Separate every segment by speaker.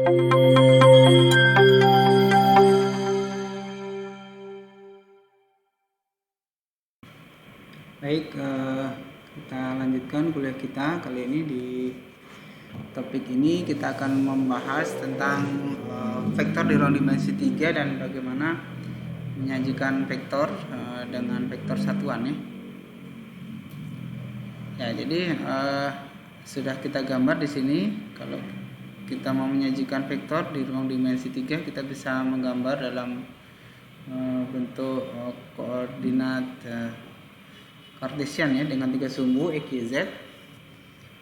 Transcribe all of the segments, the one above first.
Speaker 1: Baik, kita lanjutkan kuliah kita. Kali ini di topik ini kita akan membahas tentang vektor di ruang dimensi 3 dan bagaimana menyajikan vektor dengan vektor satuan ya. Ya, jadi sudah kita gambar di sini. Kalau kita mau menyajikan vektor di ruang dimensi 3, kita bisa menggambar dalam bentuk koordinat Cartesian ya, dengan 3 sumbu X, Y, Z.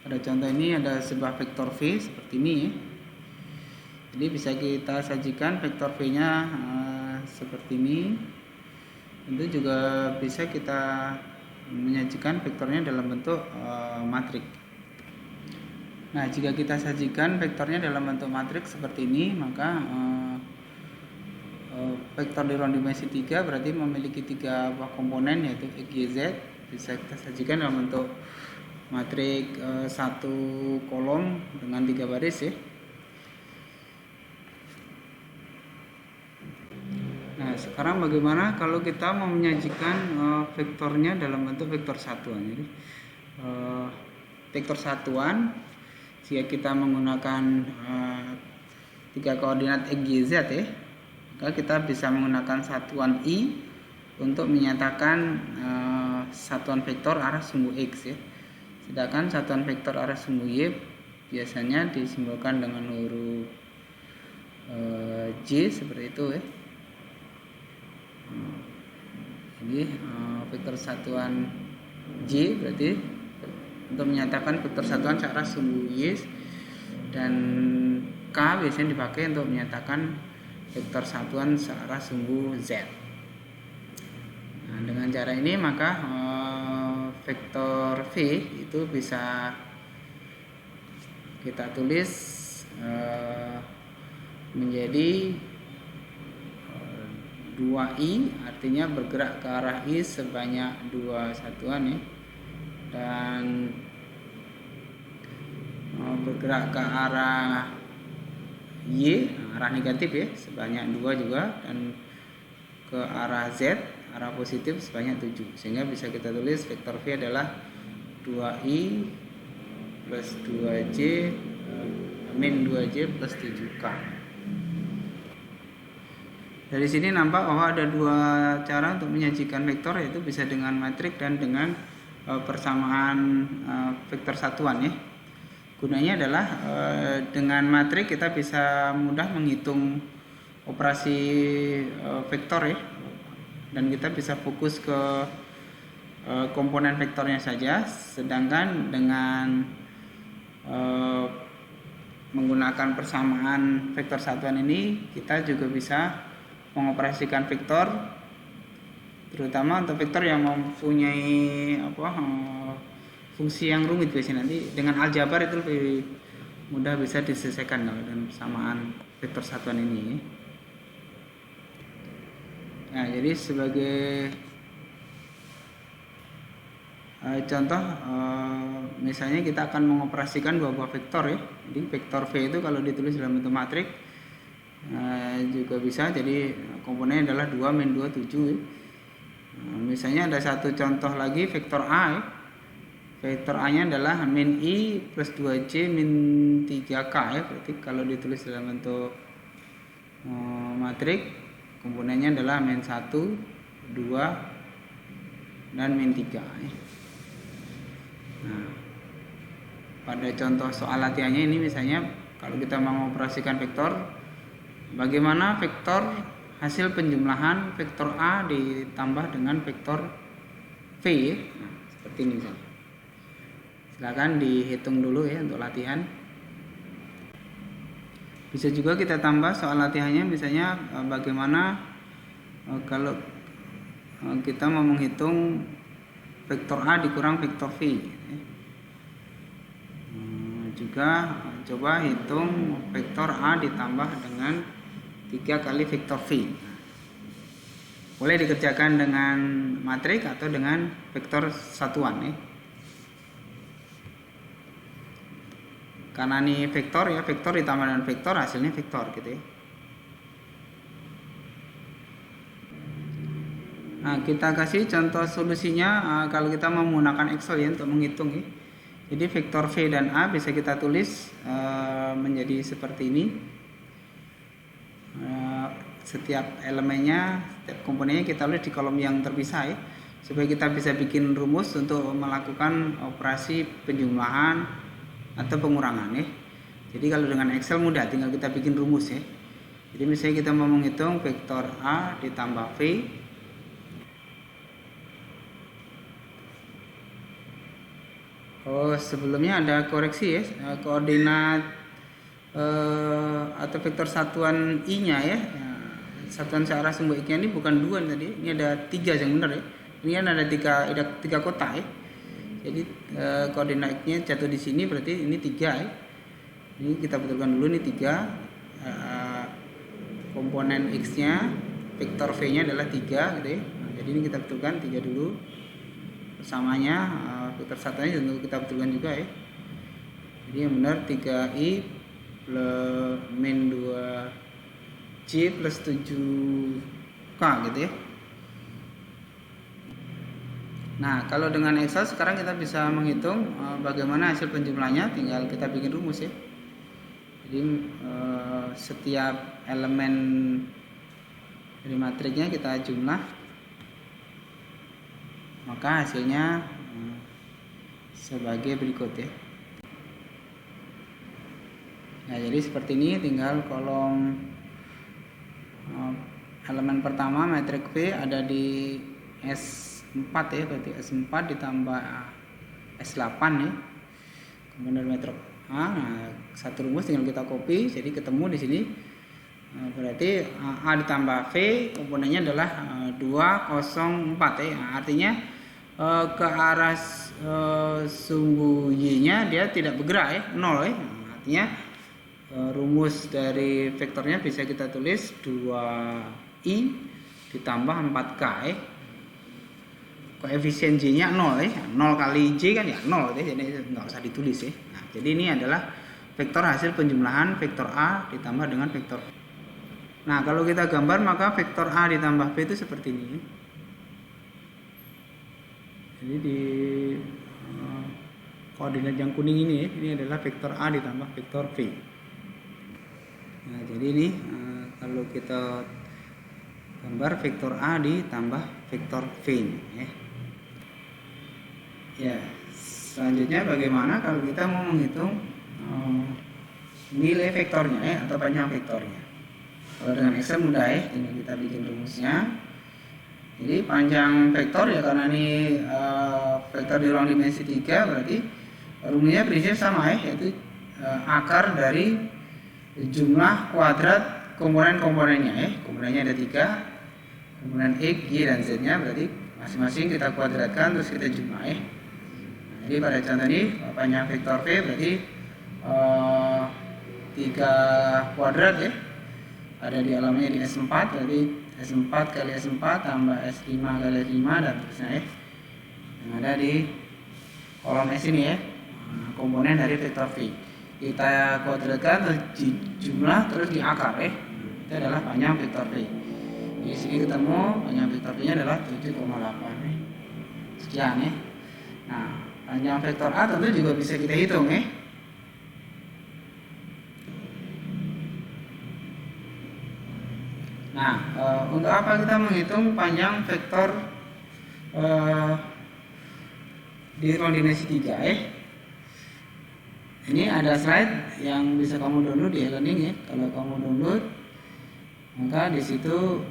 Speaker 1: Pada contoh ini ada sebuah vektor V seperti ini ya. Jadi bisa kita sajikan vektor V-nya seperti ini. Tentu juga bisa kita menyajikan vektornya dalam bentuk matrik. Nah, jika kita sajikan vektornya dalam bentuk matrik seperti ini, maka vektor di ruang dimensi 3 berarti memiliki 3 buah komponen, yaitu X, Y, Z. Bisa kita sajikan dalam bentuk matrik 1 kolom dengan 3 baris ya. Nah, sekarang bagaimana kalau kita mau menyajikan vektornya dalam bentuk vektor satuan? Jadi vektor satuan jika kita menggunakan 3 koordinat X, Y, Z ya, maka kita bisa menggunakan satuan I untuk menyatakan satuan vektor arah sumbu X ya. Sedangkan satuan vektor arah sumbu Y biasanya disimbolkan dengan huruf J seperti itu ya. Jadi vektor satuan J berarti untuk menyatakan vektor satuan searah sumbu Y, dan K biasanya dipakai untuk menyatakan vektor satuan searah sumbu Z. Nah, dengan cara ini maka vektor V itu bisa kita tulis menjadi 2I, artinya bergerak ke arah I sebanyak 2 satuan ya, dan bergerak ke arah Y, arah negatif ya, sebanyak 2 juga, dan ke arah Z, arah positif sebanyak 7. Sehingga bisa kita tulis vektor V adalah 2I plus 2J min 2J plus 7K. Dari sini nampak bahwa ada 2 cara untuk menyajikan vektor, yaitu bisa dengan matrik dan dengan persamaan vektor satuan ya. Gunanya adalah dengan matrik kita bisa mudah menghitung operasi vektor ya, dan kita bisa fokus ke komponen vektornya saja. Sedangkan dengan menggunakan persamaan vektor satuan ini, kita juga bisa mengoperasikan vektor, terutama untuk vektor yang mempunyai fungsi yang rumit. Biasanya nanti dengan aljabar itu lebih mudah bisa diselesaikan dengan persamaan vektor satuan ini. Nah, jadi sebagai contoh, misalnya kita akan mengoperasikan 2 buah vektor ya. Jadi vektor V itu kalau ditulis dalam bentuk matrik juga bisa, jadi komponennya adalah 2 min 2 7 ya. Misalnya ada satu contoh lagi, vektor A ya. Vektor A nya adalah min I plus 2J min 3K ya. Berarti kalau ditulis dalam bentuk matrik, komponennya adalah min 1, 2, dan min 3 ya. Nah, pada contoh soal latihannya ini misalnya kalau kita mengoperasikan vektor, bagaimana vektor hasil penjumlahan vektor A ditambah dengan vektor V ya. Nah, seperti ini misalnya. Silakan dihitung dulu ya untuk latihan. Bisa juga kita tambah soal latihannya, misalnya bagaimana kalau kita mau menghitung vektor A dikurang vektor V. Juga coba hitung vektor A ditambah dengan 3 kali vektor V. Boleh dikerjakan dengan matrik atau dengan vektor satuan ya. karena ini vektor ya, vektor ditambah dengan vektor hasilnya vektor gitu ya. Nah, kita kasih contoh solusinya kalau kita mau menggunakan Excel ya untuk menghitung ya. Jadi vektor V dan A bisa kita tulis menjadi seperti ini. Setiap elemennya, setiap komponennya kita tulis di kolom yang terpisah ya, supaya kita bisa bikin rumus untuk melakukan operasi penjumlahan atau pengurangan ya. Jadi kalau dengan Excel mudah, tinggal kita bikin rumus ya. Jadi misalnya kita mau menghitung vektor A ditambah V. Oh, sebelumnya ada koreksi ya, koordinat atau vektor satuan I-nya ya. Satuan searah sumbu X-nya ini bukan 2 tadi, ini ada 3 yang benar ya. Ini kan ada 3 kotak ya. Jadi koordinat X-nya jatuh di sini, berarti ini 3 ya. Ini kita betulkan dulu, ini 3. Komponen X-nya, vektor V-nya adalah 3 gitu ya. Nah, jadi ini kita betulkan 3 dulu. Persamanya vektor satunya tentu kita betulkan juga ya. Jadi yang benar 3i plus min 2c plus 7k gitu ya. Nah, kalau dengan Excel sekarang kita bisa menghitung bagaimana hasil penjumlahnya, tinggal kita bikin rumus ya. Jadi setiap elemen dari matriksnya kita jumlah, maka hasilnya sebagai berikut ya. Nah, jadi seperti ini, tinggal kolom elemen pertama matriks V ada di S4 ya, berarti S4 ditambah S8 ya. Kemudian matriks A, nah, satu rumus tinggal kita copy, jadi ketemu di sini. Berarti A ditambah V komponennya adalah 204 ya. Artinya ke arah sumbu Y-nya dia tidak bergerak ya, 0 ya. Artinya rumus dari vektornya bisa kita tulis 2i ditambah 4k ya. Koefisien J-nya 0 ya. 0 kali J kan ya 0 ya, jadi nggak usah ditulis ya. Nah, jadi ini adalah vektor hasil penjumlahan vektor A ditambah dengan vektor. Nah, kalau kita gambar maka vektor A ditambah V itu seperti ini. Jadi di koordinat yang kuning ini ya, ini adalah vektor A ditambah vektor V. Nah, jadi ini kalau kita gambar vektor A ditambah vektor V ya. Ya, selanjutnya bagaimana kalau kita mau menghitung nilai vektornya ya, atau panjang vektornya. Kalau dengan Excel mudah ya, tinggal kita bikin rumusnya. Jadi panjang vektor ya, karena ini vektor di ruang dimensi 3, berarti rumusnya prinsip sama ya, yaitu akar dari jumlah kuadrat komponen-komponennya ya. Komponennya ada 3, komponen X, Y, dan Z nya, berarti masing-masing kita kuadratkan terus kita jumlah ya. Nah, jadi pada contoh ini panjang vektor V berarti 3 kuadrat ya, ada di alamannya di S4, berarti S4 kali S4 tambah S5 kali S5 dan terusnya ya, yang ada di kolom S ini ya. Komponen dari vektor V kita kuadratkan terus jumlah terus di akar ya, itu adalah panjang vektor V. Di sini ketemu panjang vektor V nya adalah 7,8 ya. Sekian ya. Nah, panjang vektor A tentu juga bisa kita hitung ya. Nah, untuk apa kita menghitung panjang vektor di ruang dimensi 3 ya? Ini ada slide yang bisa kamu download di e-learning ya. Kalau kamu download, maka di situ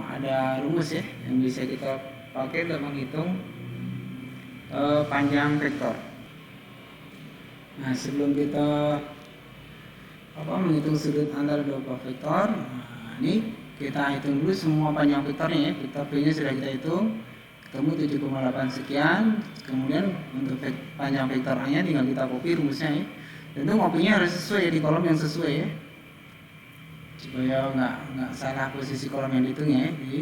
Speaker 1: ada rumus ya yang bisa kita pakai untuk menghitung panjang vektor. Nah, sebelum kita menghitung sudut antara dua buah vektor, ini kita hitung dulu semua panjang vektornya ya. Vektor V-nya sudah kita hitung, ketemu 7,8 sekian. Kemudian untuk panjang vektor A-nya tinggal kita copy rumusnya ya. Tentu ngopinya harus sesuai ya, di kolom yang sesuai ya, supaya nggak salah posisi kolom yang dihitungnya ya. Jadi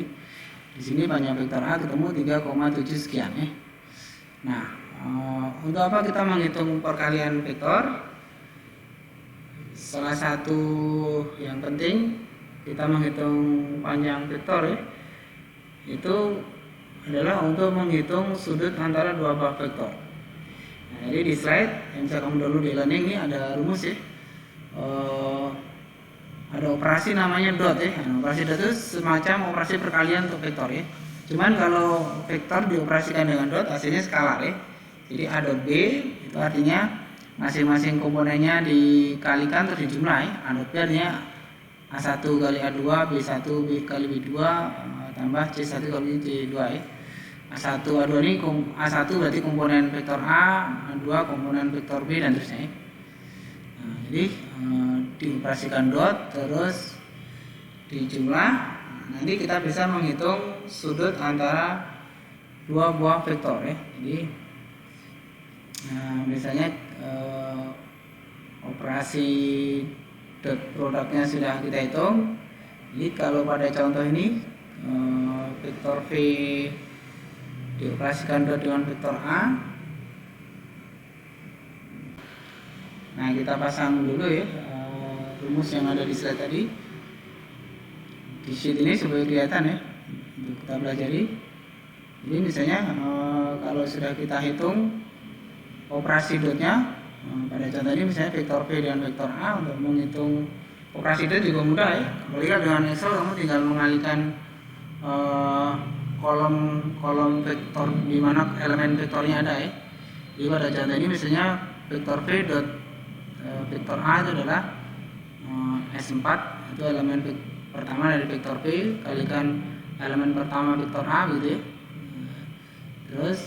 Speaker 1: di sini panjang vektor A ketemu 3,7 sekian ya. Nah, untuk apa kita menghitung perkalian vektor? salah satu yang penting kita menghitung panjang vektor ya, itu adalah untuk menghitung sudut antara dua buah vektor. Nah, jadi di slide yang bisa kamu download di learning ini ada rumus ya. Ada operasi namanya dot ya. Nah, operasi dot itu semacam operasi perkalian untuk vektor ya. Cuman kalau vektor dioperasikan dengan dot hasilnya skalar ya. Jadi A dot B itu artinya masing-masing komponennya dikalikan terus dijumlah ya. A dot B artinya A1 kali A2, B1 B kali B2 tambah C1 kali C2 ya. A1 A2 ini A1 berarti komponen vektor A, A2 komponen vektor B dan terusnya ya. Nah, jadi dioperasikan dot terus dijumlah, nanti kita bisa menghitung sudut antara dua buah vektor ya. Jadi misalnya operasi dot produknya sudah kita hitung. Jadi kalau pada contoh ini vektor V dioperasikan dot dengan vektor A. Nah, kita pasang dulu ya rumus yang ada di slide tadi di sheet ini supaya kelihatan ya untuk kita pelajari. Jadi misalnya kalau sudah kita hitung operasi dotnya, pada contoh ini misalnya vektor V dengan vektor A, untuk menghitung operasi dot juga mudah ya. Apalagi dengan Excel kamu tinggal mengalihkan kolom vektor di mana elemen vektornya ada ya. Jadi pada contoh ini misalnya vektor V dot vektor A itu adalah S4, itu elemen pertama dari vektor V kalikan elemen pertama vektor A gitu ya. Terus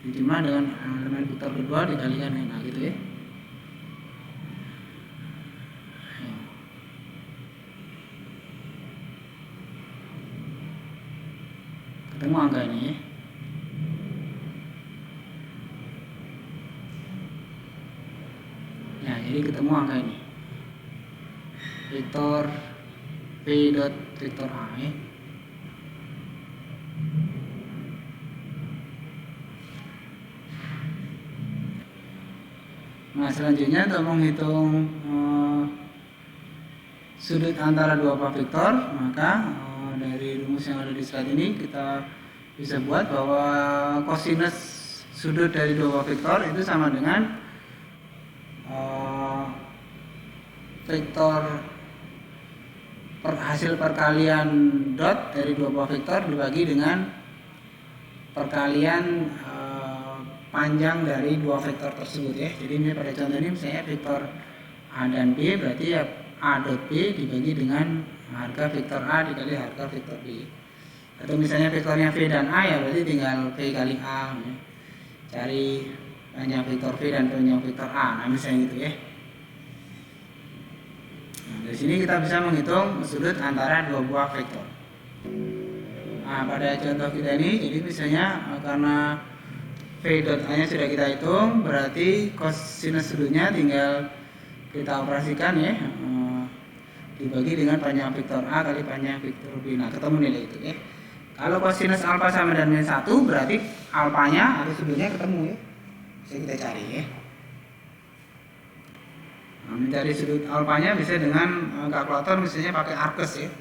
Speaker 1: dijumlah dengan elemen vektor kedua dikalikan nah gitu ya. Ketemu angka ini ya. Nah, jadi ketemu angka ini. Vektor V dot vektor A ya. Nah, selanjutnya untuk menghitung sudut antara dua buah vektor, maka dari rumus yang ada di slide ini kita bisa buat bahwa kosinus sudut dari dua buah vektor itu sama dengan vektor hasil perkalian dot dari dua buah vektor dibagi dengan perkalian panjang dari dua vektor tersebut ya. Jadi ini pada contoh ini misalnya vektor A dan B, berarti ya A dot B dibagi dengan harga vektor A dikali harga vektor B. Atau misalnya vektornya V dan A, ya berarti tinggal V kali A ya. Cari panjang vektor V dan panjang vektor A, nah misalnya gitu ya. Nah, dari sini kita bisa menghitung sudut antara dua buah vektor. Nah, pada contoh kita ini, jadi misalnya karena V dot A nya sudah kita hitung, berarti kosinus sudutnya tinggal kita operasikan ya, dibagi dengan panjang vektor A kali panjang vektor B. Nah, ketemu nilai itu ya. Kalau kosinus alfa sama dengan min 1, berarti alfanya atau sudutnya ketemu ya. Bisa kita cari ya. Nah, mencari sudut alfanya bisa dengan kalkulator, misalnya pakai Arcus ya.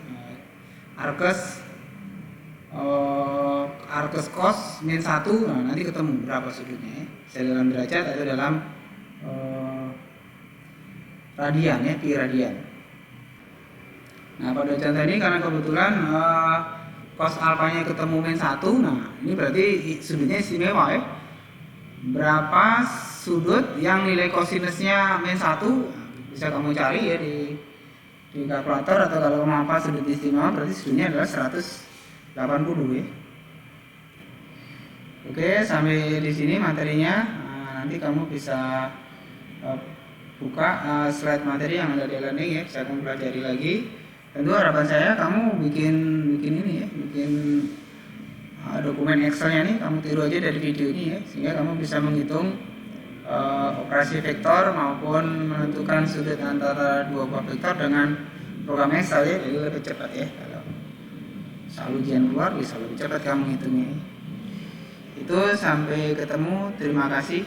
Speaker 1: Arcus cos min 1, nah nanti ketemu berapa sudutnya ya. Bisa dalam derajat atau dalam radian ya, pi radian. Nah, pada contoh ini karena kebetulan cos alfanya ketemu min 1, nah ini berarti sudutnya istimewa ya. Berapa sudut yang nilai kosinusnya min 1, bisa kamu cari ya di kalkulator, atau kalau kamu hafal sudut istimewa berarti sudutnya adalah 180 ya. Oke, sampai di sini materinya. Nanti kamu bisa buka slide materi yang ada di learning ya, bisa kamu pelajari lagi. Tentu harapan saya kamu bikin ini ya, bikin dokumen Excelnya nih, kamu tiru aja dari video ini ya, sehingga kamu bisa menghitung operasi vektor maupun menentukan sudut antara dua buah vektor dengan program Excel ya, jadi lebih cepat ya. Kalau soal ujian keluar bisa lebih cepat kamu menghitungnya. Itu sampai ketemu, terima kasih.